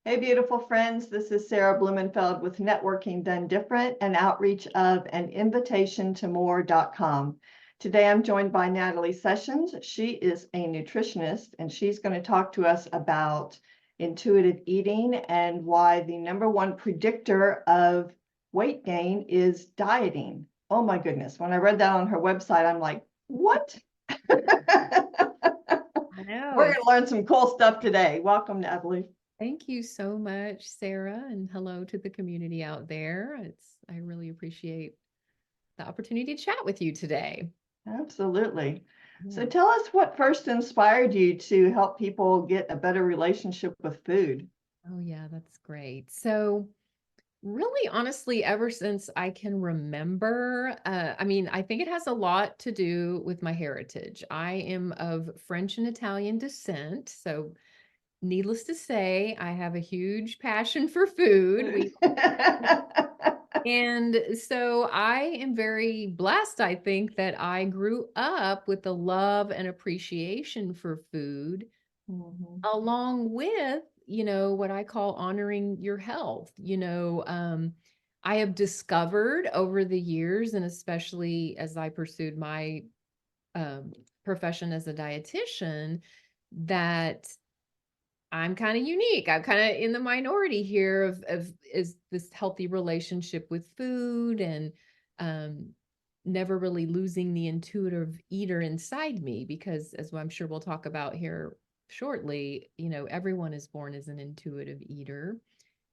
Hey, beautiful friends. This is Sarah Blumenfeld with Networking Done Different and outreach of an invitation to more.com. Today, I'm joined by Nathalie Sessions. She is a nutritionist, and she's going to talk to us about intuitive eating and why the number one predictor of weight gain is dieting. Oh my goodness. When I read that on her website, I'm like, what? I know. We're going to learn some cool stuff today. Welcome, Nathalie. Thank you so much, Sarah, and hello to the community out there. I really appreciate the opportunity to chat with you today. Absolutely. So Yeah. tell us what first inspired you to help people get a better relationship with food. Oh, yeah, that's great. So, really, honestly, ever since I can remember, I think it has a lot to do with my heritage. I am of French and Italian descent, so needless to say, I have a huge passion for food. And so I am very blessed, I think, that I grew up with the love and appreciation for food, Mhm. along with, what I call honoring your health. I have discovered over the years, and especially as I pursued my um, profession as a dietitian, that I'm kind of unique. I'm kind of in the minority here of is this healthy relationship with food and um never really losing the intuitive eater inside me because as I'm sure we'll talk about here shortly, everyone is born as an intuitive eater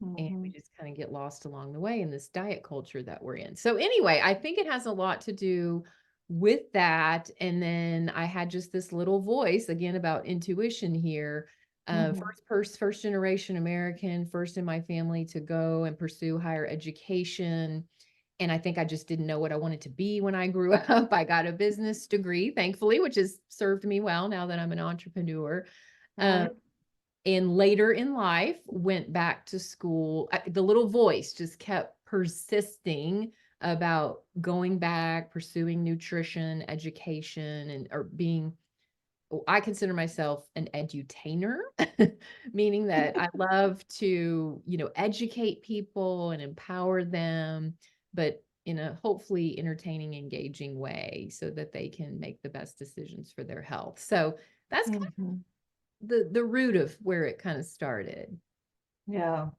and we Mhm. just kind of get lost along the way in this diet culture that we're in. So anyway, I think it has a lot to do with that. And then I had just this little voice again about intuition here. Mhm. First generation American, first in my family to go and pursue higher education. And I think I just didn't know what I wanted to be when I grew up. I got a business degree, thankfully, which has served me well now that I'm an entrepreneur. Um, Right. and later in life went back to school. The little voice just kept persisting about going back, pursuing nutrition, education, and or being I consider myself an edutainer, meaning that I love to, educate people and empower them, but in a hopefully entertaining, engaging way so that they can make the best decisions for their health. So that's kind Mhm. of the root of where it kind of started. Yeah.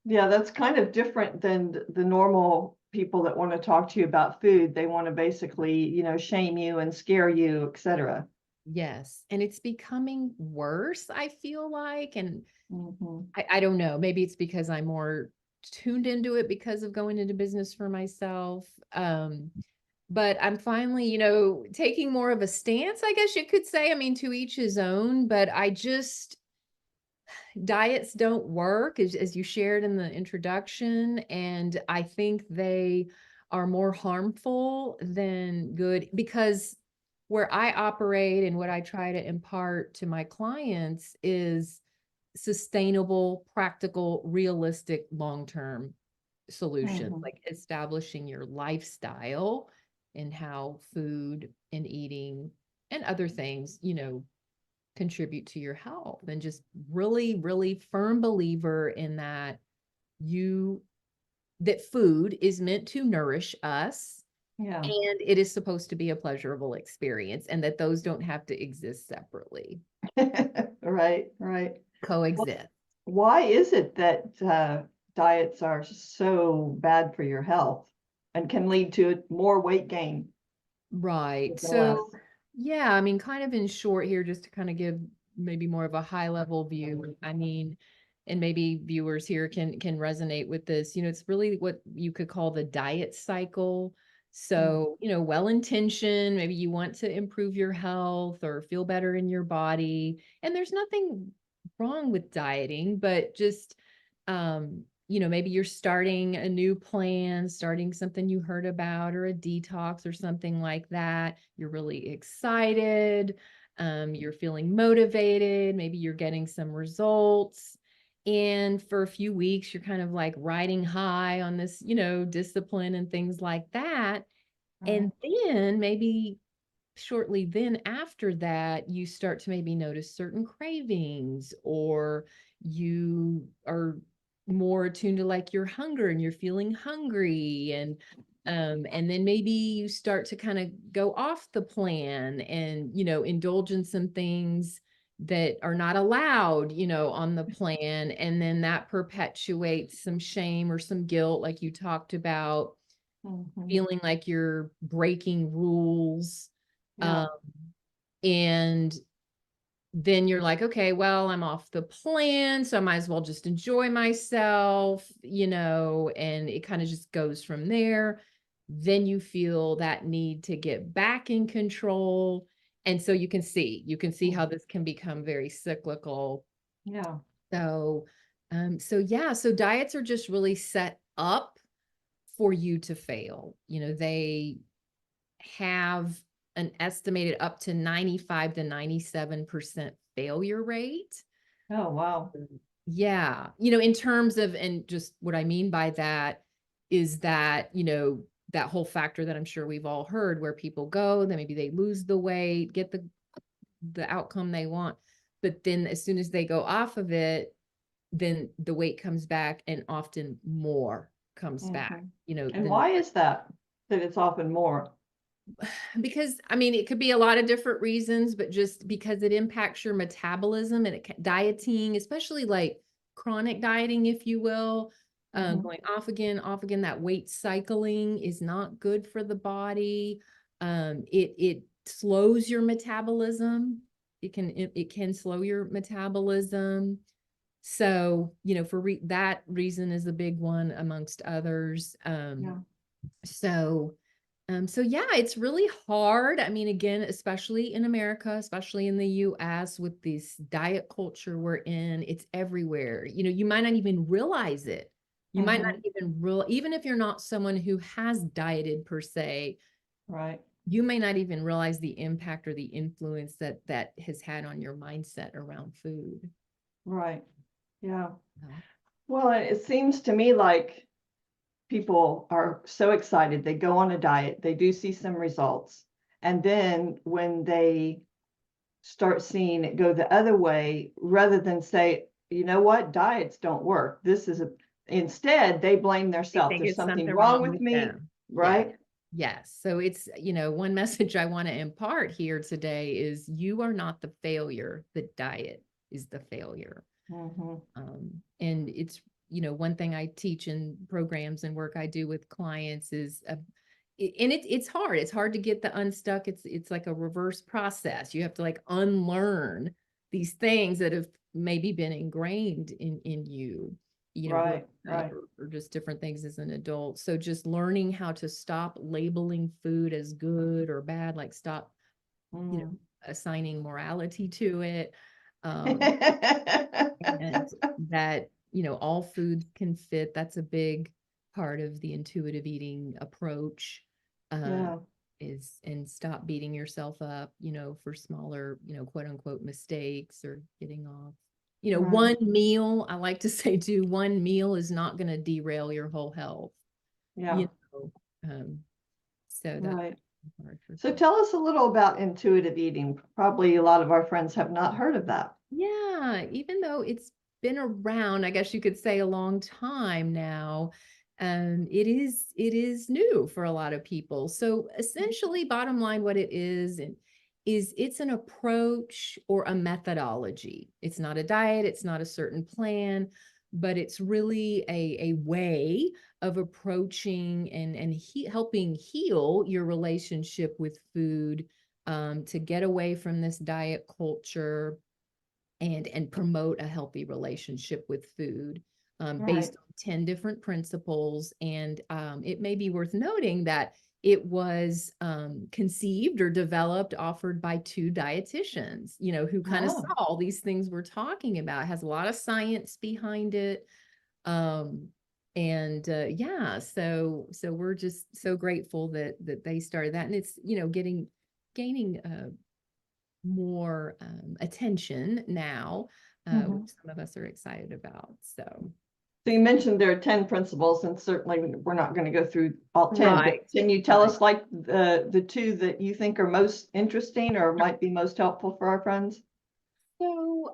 Yeah, that's kind of different than the normal people that want to talk to you about food. They want to basically, shame you and scare you, etc. Yes. And it's becoming worse, I feel like. And Mhm. I don't know. Maybe it's because I'm more tuned into it because of going into business for myself. But I'm finally, taking more of a stance, I guess you could say. I mean, to each his own, but diets don't work as you shared in the introduction. And I think they are more harmful than good because where I operate and what I try to impart to my clients is sustainable, practical, realistic, long-term solutions, Mhm. like establishing your lifestyle and how food and eating and other things, contribute to your health. And just really, really firm believer in you that food is meant to nourish us Yeah. and it is supposed to be a pleasurable experience and that those don't have to exist separately, Right, right. Well, coexist. why is it that diets are so bad for your health and can lead to more weight gain Right. than less? So, yeah, I mean, kind of in short here, just to kind of give maybe more of a high level view. I mean, and maybe viewers here can resonate with this. It's really what you could call the diet cycle. Mm. So, well intentioned, maybe you want to improve your health or feel better in your body. And there's nothing wrong with dieting, but just maybe you're starting a new plan, starting something you heard about or a detox or something like that. You're really excited. You're feeling motivated. Maybe you're getting some results. And for a few weeks, you're kind of like riding high on this, discipline and things like that. Right. And then maybe shortly then after that, you start to maybe notice certain cravings, or you are more attuned to like your hunger and you're feeling hungry. And then maybe you start to kind of go off the plan and, indulge in some things that are not allowed, on the plan. And then that perpetuates some shame or some guilt, like you talked about, Mhm. feeling like you're breaking rules. Yeah. Um, and then you're like, okay, well, I'm off the plan, so I might as well just enjoy myself, and it kind of just goes from there. Then you feel that need to get back in control. And so you can see how this can become very cyclical. Yeah. So, so diets are just really set up for you to fail. They have an estimated up to 95 to 97% failure rate. Oh, wow. Yeah. In terms of, and just what I mean by that is that, that whole factor that I'm sure we've all heard, where people go, then maybe they lose the weight, get the outcome they want. But then as soon as they go off of it, then the weight comes back, and often more comes back, Mhm. And than why is that, that it's often more? because I mean, it could be a lot of different reasons, but just because it impacts your metabolism, and dieting, especially like chronic dieting, if you will, Mhm. going off again, that weight cycling is not good for the body. It slows your metabolism. It can slow your metabolism. So, for that reason is a big one amongst others. Yeah. So yeah, it's really hard. I mean, again, especially in America, especially in the US, with this diet culture we're in, it's everywhere. You might not even realize it. You might not Mhm. even if you're not someone who has dieted per se, Right. you may not even realize the impact or the influence that has had on your mindset around food. Right. Yeah. So, Well, it seems to me like people are so excited. They go on a diet, they do see some results. And then when they start seeing it go the other way, rather than say, you know what, diets don't work. Instead, they blame they themselves. think There's it's something something wrong wrong with with me, them. Yes. right? Yes. So it's, one message I want to impart here today is you are not the failure. The diet is the failure. Hmm. And it's, one thing I teach in programs and work I do with clients is, and it's hard. It's hard to get the unstuck. It's like a reverse process. You have to like unlearn these things that have maybe been ingrained in you, growing Right, up, right. or just different things as an adult. So just learning how to stop labeling food as good or bad, like stop, Mm. assigning morality to it. Um, and that, all foods can fit. That's a big part of the intuitive eating approach. uh, Yeah, is, and stop beating yourself up, for smaller, quote unquote mistakes, or getting off. right. One meal, I like to say too, one meal is not going to derail your whole health, Yeah, you know. So that's right. hard for So people. tell us a little about intuitive eating. Probably a lot of our friends have not heard of that. Yeah, even though it's been around, I guess you could say, a long time now, it is new for a lot of people. So essentially, bottom line, what it is it's an approach or a methodology. It's not a diet, it's not a certain plan, but it's really a way of approaching and helping heal your relationship with food, to get away from this diet culture, and promote a healthy relationship with food, based Right. on 10 different principles. And it may be worth noting that it was, conceived or developed, offered by two dietitians, who kind of saw Oh. all these things we're talking about. It has a lot of science behind it. Um, and yeah, so we're just so grateful that they started that, and it's, gaining more, attention now, Hmm. which some of us are excited about. So So you mentioned there are 10 principles, and certainly we're not going to go through all 10, Right. but can you tell us like the two that you think are most interesting or might be most helpful for our friends? So,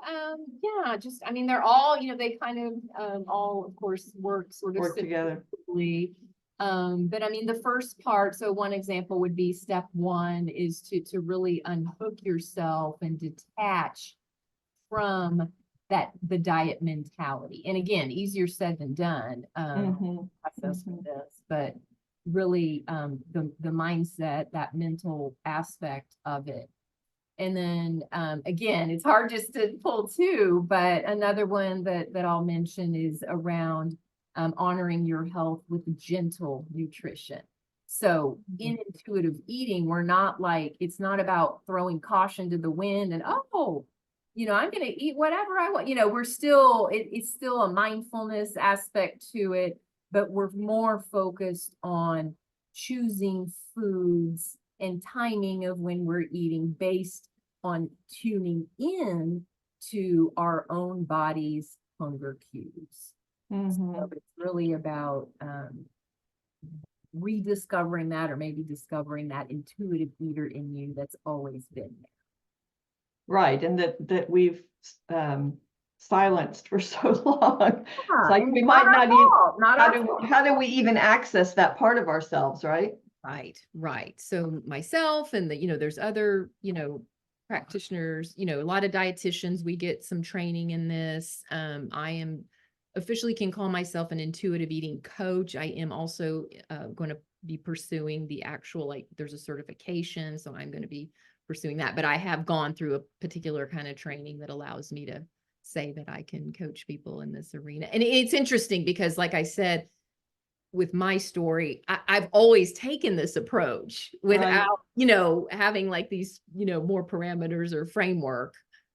yeah, just, I mean, they're all, they kind of, all, of course, work sort of Work together. synergistically. But I mean, the first part, so one example would be step one is to really unhook yourself and detach from the diet mentality. And again, easier said than done, process for this, but really, the mindset, that mental aspect of it. And then, again, it's hard just to pull two, but another one that I'll mention is around honoring your health with gentle nutrition. So in intuitive eating, we're not like, it's not about throwing caution to the wind and, oh, I'm going to eat whatever I want. We're still, it's still a mindfulness aspect to it, but we're more focused on choosing foods and timing of when we're eating based on tuning in to our own body's hunger cues. So it's really about rediscovering that, or maybe discovering that intuitive eater in you that's always been there. Right, and that we've silenced for so long. It's like we might not even, how do we even access that part of ourselves, right? Right. So myself and there's other, practitioners, a lot of dietitians, we get some training in this. I am officially can call myself an intuitive eating coach. I am also going to be pursuing the actual, like there's a certification, so I'm going to be pursuing that. But I have gone through a particular kind of training that allows me to say that I can coach people in this arena. And it's interesting because, like I said, with my story, I've always taken this approach without, having like these, more parameters or framework,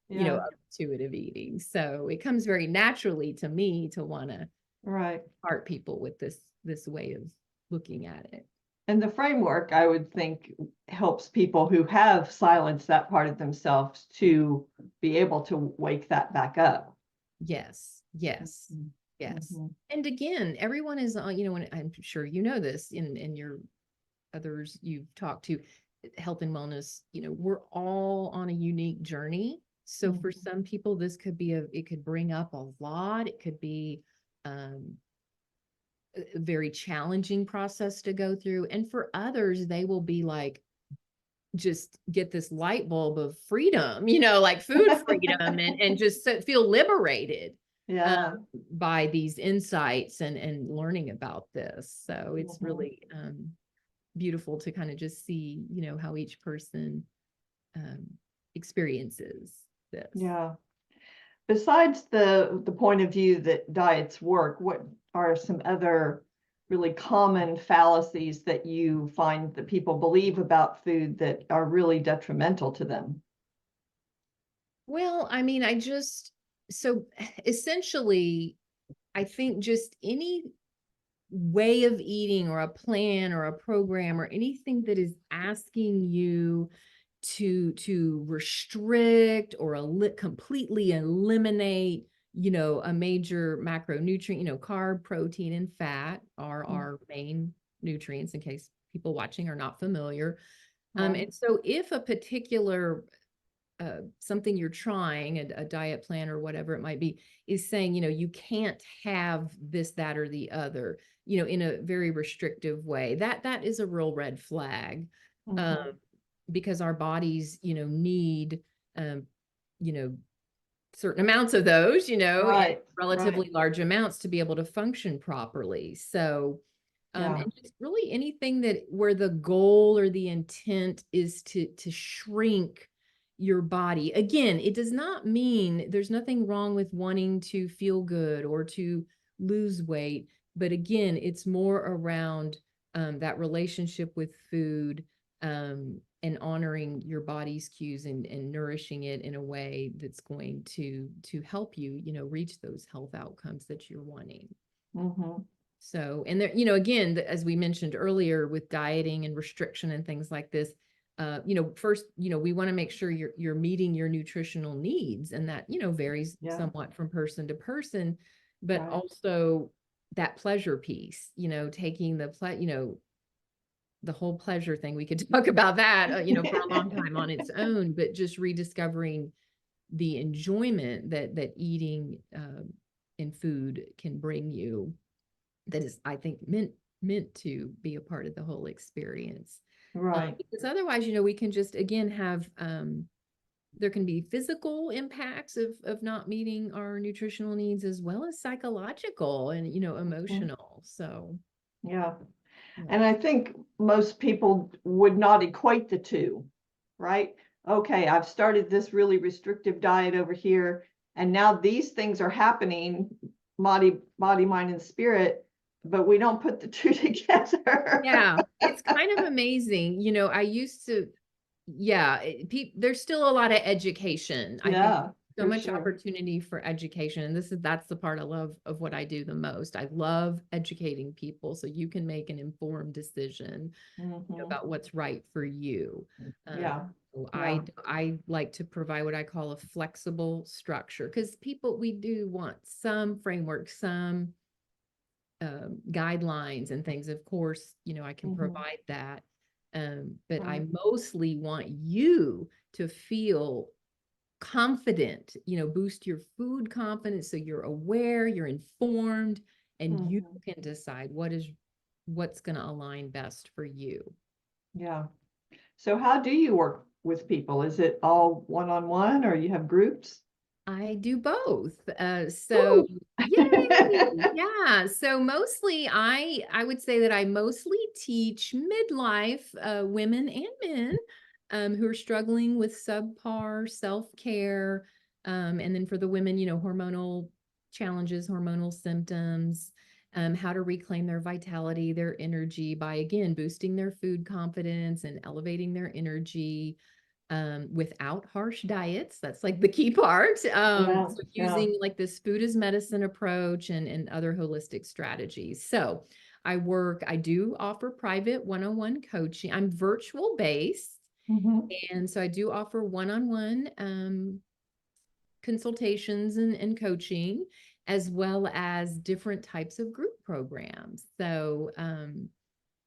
of intuitive eating. So it comes very naturally to me to want to start people with this way of looking at it. And the framework, I would think, helps people who have silenced that part of themselves to be able to wake that back up. Yes. And again, everyone is on, and I'm sure this in your others you've talked to, health and wellness, we're all on a unique journey. So for some people, this could be it could bring up a lot. It could be a very challenging process to go through. And for others, they will be like, just get this light bulb of freedom, like food freedom and just feel liberated by these insights and learning about this. So it's really beautiful to kind of just see, how each person experiences this. Yeah. Besides the point of view that diets work, what are some other really common fallacies that you find that people believe about food that are really detrimental to them? Well, I mean, so essentially, I think just any way of eating or a plan or a program or anything that is asking you to restrict or completely eliminate, a major macronutrient, carb, protein, and fat are our main nutrients, in case people watching are not familiar. And so if a particular something you're trying, a diet plan or whatever it might be, is saying, you can't have this, that, or the other, in a very restrictive way, that is a real red flag. Because our bodies, need, certain amounts of those, in relatively large amounts to be able to function properly. So, and just really anything where the goal or the intent is to shrink your body. Again, it does not mean there's nothing wrong with wanting to feel good or to lose weight. But again, it's more around that relationship with food, and honoring your body's cues and nourishing it in a way that's going to help you, reach those health outcomes that you're wanting. So, and there, again, as we mentioned earlier with dieting and restriction and things like this, first, we want to make sure you're meeting your nutritional needs, and that, varies somewhat from person to person. but Right. also that pleasure piece, taking the whole pleasure thing. We could talk about that, for a long time on its own, but just rediscovering the enjoyment that eating and food can bring you, that is, I think, meant to be a part of the whole experience. Right. Because otherwise, we can just again have there can be physical impacts of not meeting our nutritional needs, as well as psychological and emotional. So Yeah. yeah. And I think most people would not equate the two, right? Okay, I've started this really restrictive diet over here, and now these things are happening, body, mind, and spirit, but we don't put the two together. Yeah, it's kind of amazing. I used to, yeah, there's still a lot of education. I think Yeah, so for much sure. opportunity for education. And that's the part I love of what I do the most. I love educating people so you can make an informed decision Mhm. about what's right for you. Yeah, So yeah. I like to provide what I call a flexible structure, because we do want some framework, some guidelines and things. Of course, I can Mhm. provide that. But I Right. mostly want you to feel confident, boost your food confidence so you're aware, you're informed, and you Mhm. can decide what's going to align best for you. Yeah. So how do you work with people? Is it all one-on-one or you have groups? I do both. So Ooh. yay. Yeah. So mostly I would say that I mostly teach midlife women and men who are struggling with subpar self-care. And then for the women, hormonal challenges, hormonal symptoms, how to reclaim their vitality, their energy by again boosting their food confidence and elevating their energy without harsh diets. That's like the key part. Yeah, So yeah. using like this food as medicine approach and other holistic strategies. So I do offer private one-on-one coaching. I'm virtual based. Mhm. And so I do offer one-on-one consultations and coaching, as well as different types of group programs. So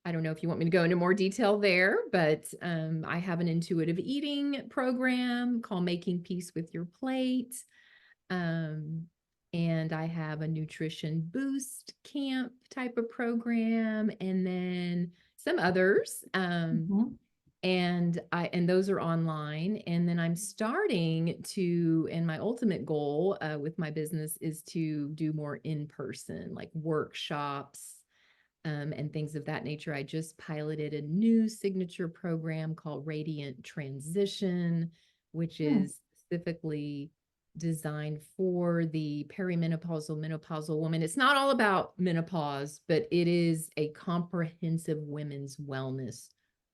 I don't know if you want me to go into more detail there, but I have an intuitive eating program called Making Peace with Your Plate. Um, and I have a nutrition boost camp type of program, and then some others. Mhm. And those are online. And then I'm starting to, and my ultimate goal with my business is to do more in person, like workshops and things of that nature. I just piloted a new signature program called Radiant Transition, which Hmm. is specifically designed for the perimenopausal, menopausal woman. It's not all about menopause, but it is a comprehensive women's wellness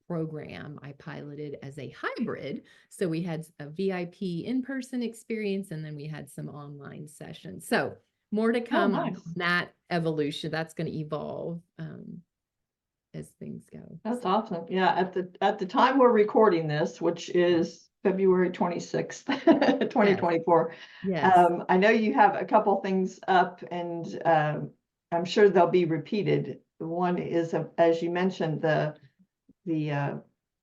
program I piloted as a hybrid. So we had a VIP in-person experience, and then we had some online sessions. So more to Oh, come on nice. that evolution. That's going to evolve as things go. That's awesome. Yeah, at the time we're recording this, which is February 26th, Yes, 2024. yes. I know you have a couple things up, and I'm sure they'll be repeated. One is, as you mentioned, the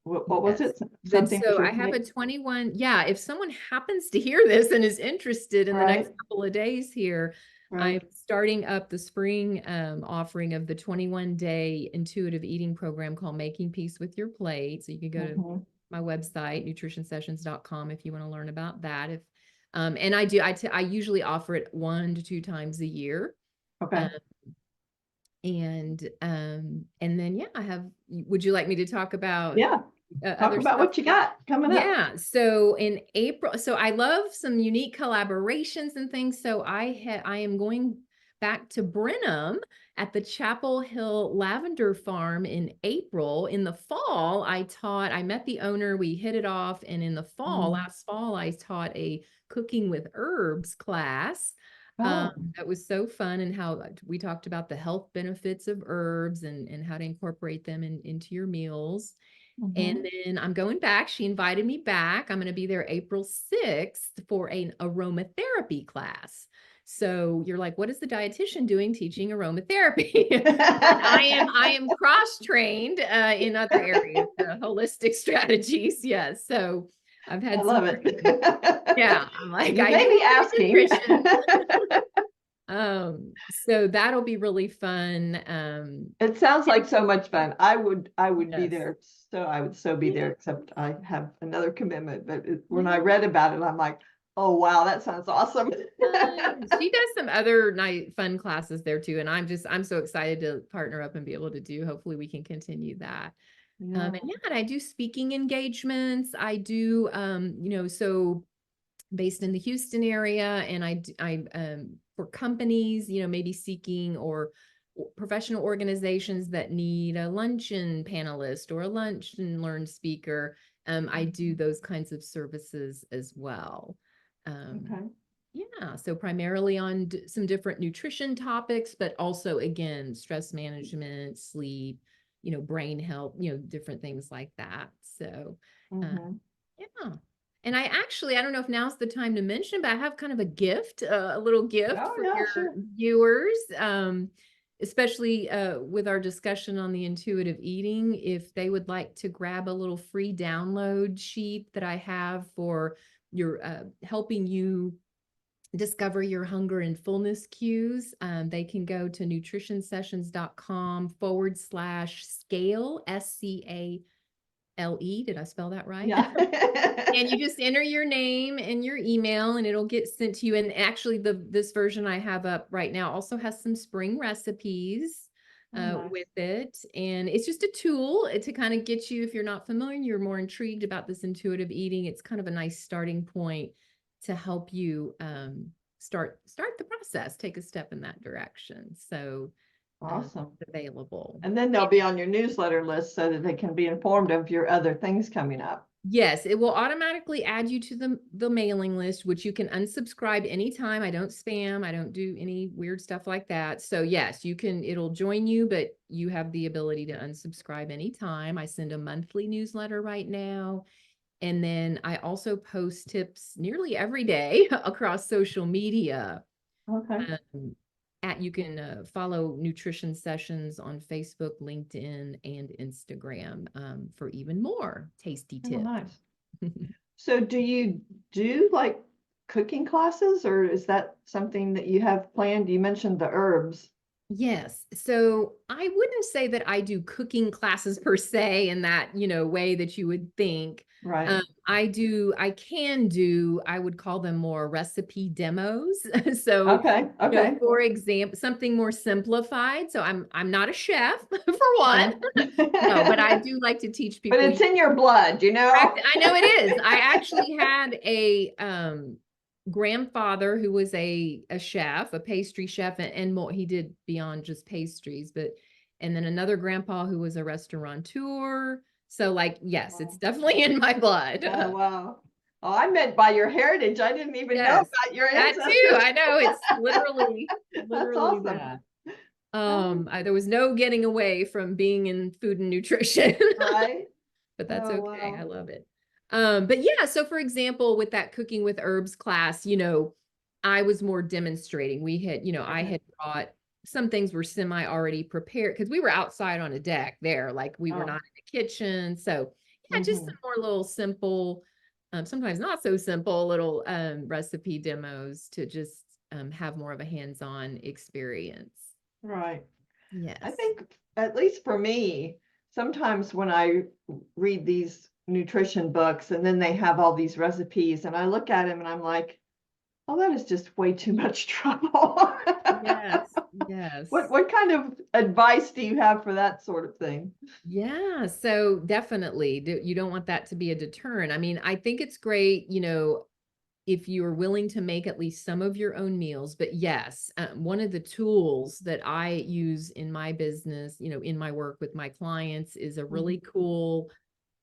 what was Yes. it? Something with So your I have a plate, 21. Yeah. If someone happens to hear this and is interested in the right? next couple of days here, I'm Right. starting up the spring offering of the 21-day intuitive eating program called Making Peace with Your Plate. So you can go to Mhm. my website, nutritionsessions.com, if you want to learn about that. And I usually offer it 1 to 2 times a year. Okay. Um, and then yeah, would you like me to talk about Yeah. Talk other about stuff? what you got coming up. Yeah. So in April, so I love some unique collaborations and things. So I am going back to Brenham at the Chapel Hill Lavender Farm in April. In the fall, I met the owner, we hit it off. And in the fall, Mhm. last fall, I taught a cooking with herbs class. Oh, That was so fun, and how we talked about the health benefits of herbs and how to incorporate them into your meals. And then I'm going back. She invited me back. I'm going to be there April 6th for an aromatherapy class. So you're like, what is the dietitian doing teaching aromatherapy? I am cross-trained in other areas, holistic strategies. Yes. So I've I had love some, it. yeah, I'm like, You I may know be I'm in asking. nutrition. So that'll be really fun. It sounds like so much fun. I would be Yes. there. So I would so be there, except I have another commitment. But when I Yeah. read about it, I'm like, oh, wow, that sounds awesome. She does some other night fun classes there too. And I'm so excited to partner up and be able to do, hopefully we can continue that. Yeah. And yeah, and I do speaking engagements. I do, so based in the Houston area, and for companies, maybe seeking or professional organizations that need a luncheon panelist or a lunch and learn speaker. I do those kinds of services as well. Okay. Yeah, so primarily on some different nutrition topics, but also again, stress management, sleep, brain health, different things like that. So, Mhm. yeah. And I don't know if now's the time to mention, but I have kind of a gift, a little gift Oh, for yeah, your sure. viewers, especially with our discussion on the intuitive eating. If they would like to grab a little free download sheet that I have for your helping you discover your hunger and fullness cues, they can go to nutritionsessions.com/scale, SCALE. Did I spell that right? Yeah. And you just enter your name and your email and it'll get sent to you. And actually this version I have up right now also has some spring recipes Oh, nice. with it. And it's just a tool to kind of get you, if you're not familiar, you're more intrigued about this intuitive eating. It's kind of a nice starting point to help you start the process, take a step in that direction. So Awesome. it's available. And then they'll be on your newsletter list so that they can be informed of your other things coming up. Yes, it will automatically add you to the mailing list, which you can unsubscribe anytime. I don't spam. I don't do any weird stuff like that. So yes, it'll join you, but you have the ability to unsubscribe anytime. I send a monthly newsletter right now. And then I also post tips nearly every day across social media. Okay. Um, you can follow Nutrition Sessions on Facebook, LinkedIn, and Instagram for even more tasty Oh, tips. nice. So do you do like cooking classes, or is that something that you have planned? You mentioned the herbs. Yes. So I wouldn't say that I do cooking classes per se in that, way that you would think. Right. I would call them more recipe demos. So, Okay. Okay. for example, something more simplified. So I'm not a chef for one. No, but I Okay. do like to teach But people. it's in your blood, you know? I know it is. I actually had a grandfather who was a chef, a pastry chef, and more. He did beyond just pastries, and then another grandpa who was a restaurateur. So like, yes, it's Wow. definitely in my blood. Oh, wow. Oh, I meant by your heritage. I didn't even know Yes, about your that too. ancestors. I know it's That's literally awesome. that. Oh, There was no getting away from being in food and nutrition. right. But that's Oh, okay. I wow. love it. But yeah, so for example, with that cooking with herbs class, I was more demonstrating. I Okay. had brought some things were semi already prepared because we were outside on a deck there, like we were Oh. not in the kitchen. So yeah, just Hmm. some more little simple, sometimes not so simple little recipe demos to just have more of a hands-on experience. Right. I Yes. think, at least for me, sometimes when I read these nutrition books and then they have all these recipes and I look at them and I'm like, oh, that is just way too much trouble. Yes. Yes. What kind of advice do you have for that sort of thing? Yeah, so definitely you don't want that to be a deterrent. I mean, I think it's great, if you're willing to make at least some of your own meals. But yes, one of the tools that I use in my business, in my work with my clients is a Mhm. really cool,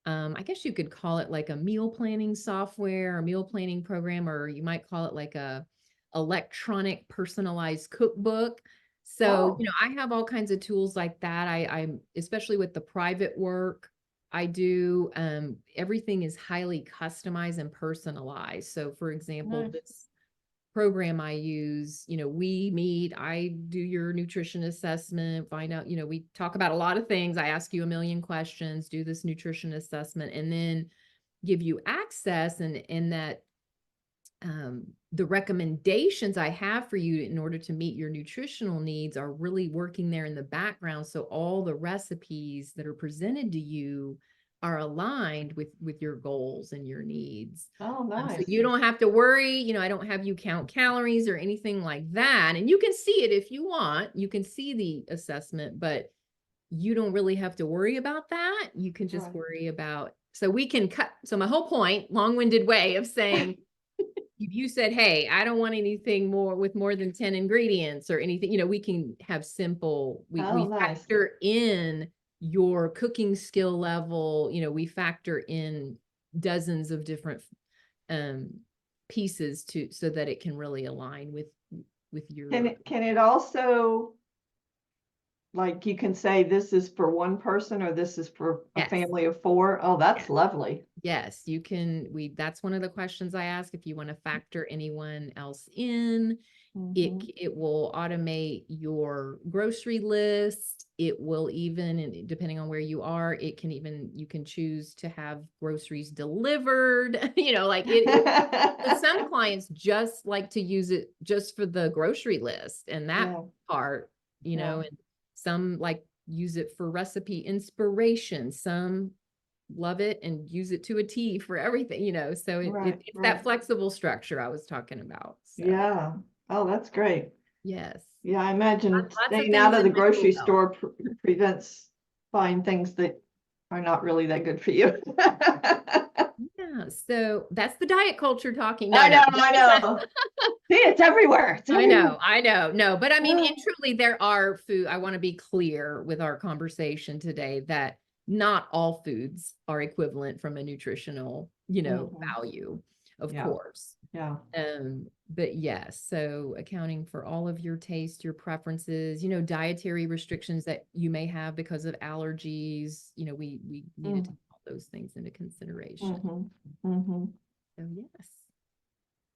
I guess you could call it like a meal planning software or meal planning program, or you might call it like a electronic personalized cookbook. So, Oh, I have all kinds of tools like that. I'm especially with the private work. I do, everything is highly customized and personalized. So for example, Nice. this program I use, we meet, I do your nutrition assessment, find out, we talk about a lot of things. I ask you a million questions, do this nutrition assessment, and then give you access and that the recommendations I have for you in order to meet your nutritional needs are really working there in the background. So all the recipes that are presented to you are aligned with your goals and your needs. Oh, So nice. you don't have to worry, I don't have you count calories or anything like that. And you can see it if you want, you can see the assessment, but you don't really have to worry about that. You can just Right. worry about, so we can cut. So my whole point, long-winded way of saying, if you said, hey, I don't want anything more with more than 10 ingredients or anything, we can have simple, we Nice. factor in your cooking skill level, we factor in dozens of different pieces so that it can really align with your. Can it also, like, you can say this is for one person or this is for a Yes. family of 4? Oh, that's Yes. lovely. Yes, you can. That's one of the questions I ask. If you want to factor anyone else in, it will automate your grocery list. It will even, and depending on where you are, you can choose to have groceries delivered. Some clients just like to use it just for the grocery list and that part, and some like use it for recipe inspiration. Some love it and use it to a T for everything, so it's that flexible structure I was talking about. So. Yeah. Oh, that's great. Yes. Yeah, I imagine Lots of staying things out of in the mental grocery health. store prevents buying things that are not really that good for you. Yeah, so that's the diet culture talking. No, I know. See, it's everywhere. It's everywhere. I know. No, but I mean, and truly there are food. I want to be clear with our conversation today that not all foods are equivalent from a nutritional, value, of course. Yeah. But yes, so accounting for all of your taste, your preferences, dietary restrictions that you may have because of allergies, we needed to take all those things into consideration. So yes.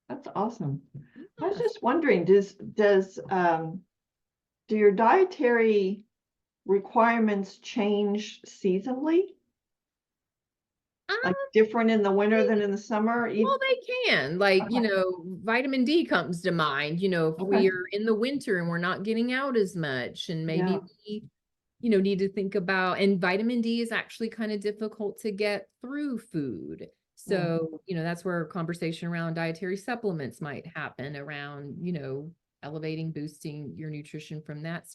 That's awesome. Yes. I was just wondering, do your dietary requirements change seasonally? Like different in the winter than in the summer? Well, they can, like, vitamin D comes to mind, if we're in the winter and we're not getting out as much, and maybe we, need to think about, and vitamin D is actually kind of difficult to get through food. So, that's where a conversation around dietary supplements might happen around, elevating, boosting your nutrition from that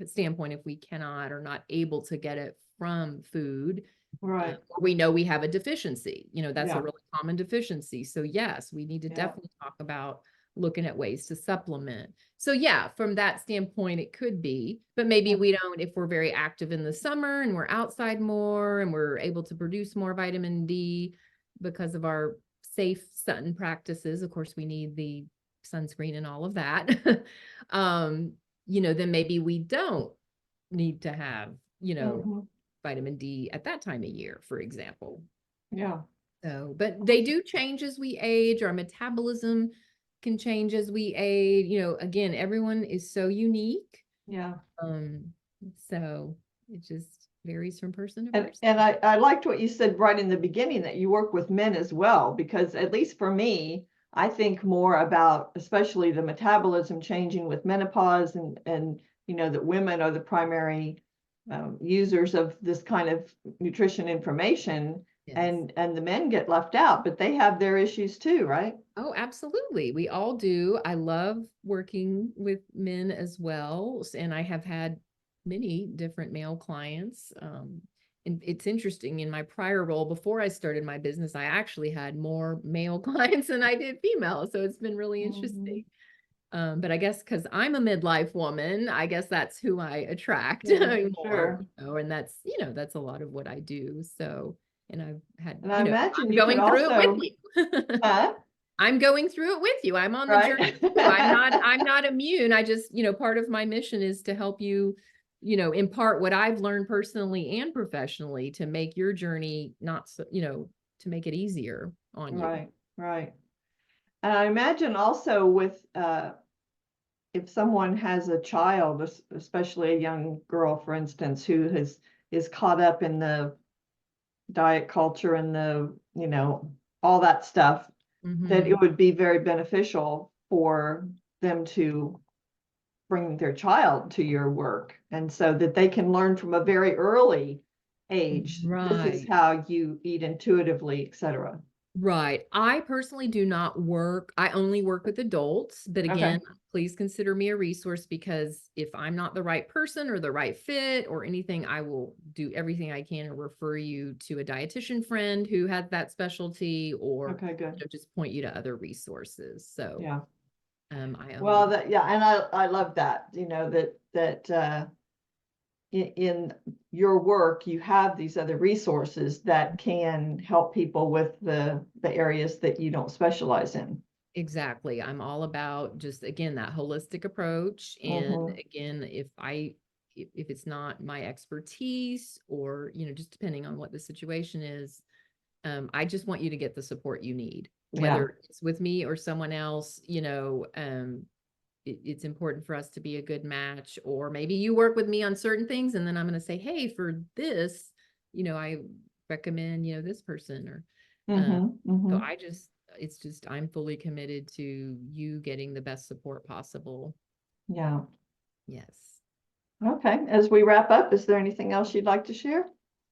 standpoint, if we cannot or not able to get it from food. Right. We know we have a deficiency, that's a really common deficiency. So yes, we need to definitely talk about looking at ways to supplement. So yeah, from that standpoint, it could be, but maybe we don't, if we're very active in the summer and we're outside more and we're able to produce more vitamin D because of our safe sun practices. Of course, we need the sunscreen and all of that. Then maybe we don't need to have, vitamin D at that time of year, for example. Yeah. So, but they do change as we age. Our metabolism can change as we age. Again, everyone is so unique. Yeah. So it just varies from person to person. And I liked what you said right in the beginning, that you work with men as well, because at least for me, I think more about, especially the metabolism changing with menopause and that women are the primary users of this kind of nutrition information. Yes. And the men get left out, but they have their issues too, right? Oh, absolutely. We all do. I love working with men as well. And I have had many different male clients. And it's interesting, in my prior role, before I started my business, I actually had more male clients than I did female. So it's been really interesting. But I guess because I'm a midlife woman, I guess that's who I attract more. Sure. And that's, that's a lot of what I do. So, and I've had, and I imagine I'm going through it with you. I'm going through it with you. I'm on the journey too. I'm not immune. I just, part of my mission is to help you, impart what I've learned personally and professionally to make your journey not so, to make it easier on you. Right, right. And I imagine also with if someone has a child, especially a young girl, for instance, who is caught up in the diet culture and all that stuff, that it Mhm. would be very beneficial for them to bring their child to your work, and so that they can learn from a very early age, this is Right. how you eat intuitively, etc. Right. I personally do not work. I only work with adults, but Okay. again, please consider me a resource because if I'm not the right person or the right fit or anything, I will do everything I can to refer you to a dietitian friend who has that specialty or Okay, good. just point you to other resources. So, Yeah. I Well, only that, yeah, and I love that, that in your work, you have these other resources that can help people with the areas that you don't specialize in. exactly. I'm all about just again that holistic approach. And Hmm. again, if it's not my expertise or, just depending on what the situation is, I just want you to get the support you need, Yeah. whether it's with me or someone else, it's important for us to be a good match, or maybe you work with me on certain things and then I'm going to say, hey, for this, I recommend, this person or, um, Hmm. so Hmm. it's just, I'm fully committed to you getting the best support possible. Yeah. Yes. Okay. As we wrap up, is there anything else you'd like to share?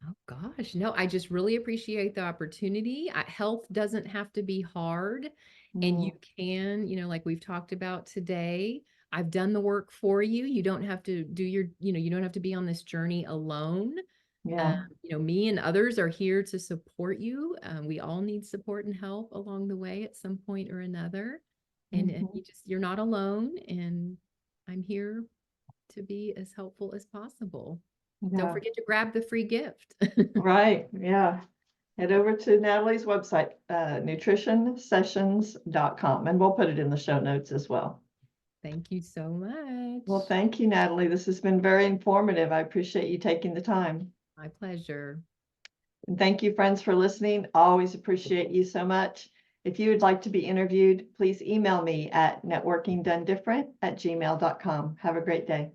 Oh gosh, no, I just really appreciate the opportunity. Health doesn't have to be hard, and you Mm, can, like we've talked about today. I've done the work for you. You don't have to do you don't have to be on this journey alone. yeah. Me and others are here to support you. We all need support and help along the way at some point or another. And Hmm. you're not alone, and I'm here to be as helpful as possible. Don't Yeah. forget to grab the free gift. Right. Yeah. Head over to Natalie's website, nutritionsessions.com, and we'll put it in the show notes as well. Thank you so Well, much. thank you, Natalie. This has been very informative. I appreciate you taking the time. My pleasure. And thank you, friends, for listening. Always appreciate you so much. If you would like to be interviewed, please email me at networkingdonedifferent@gmail.com. Have a great day.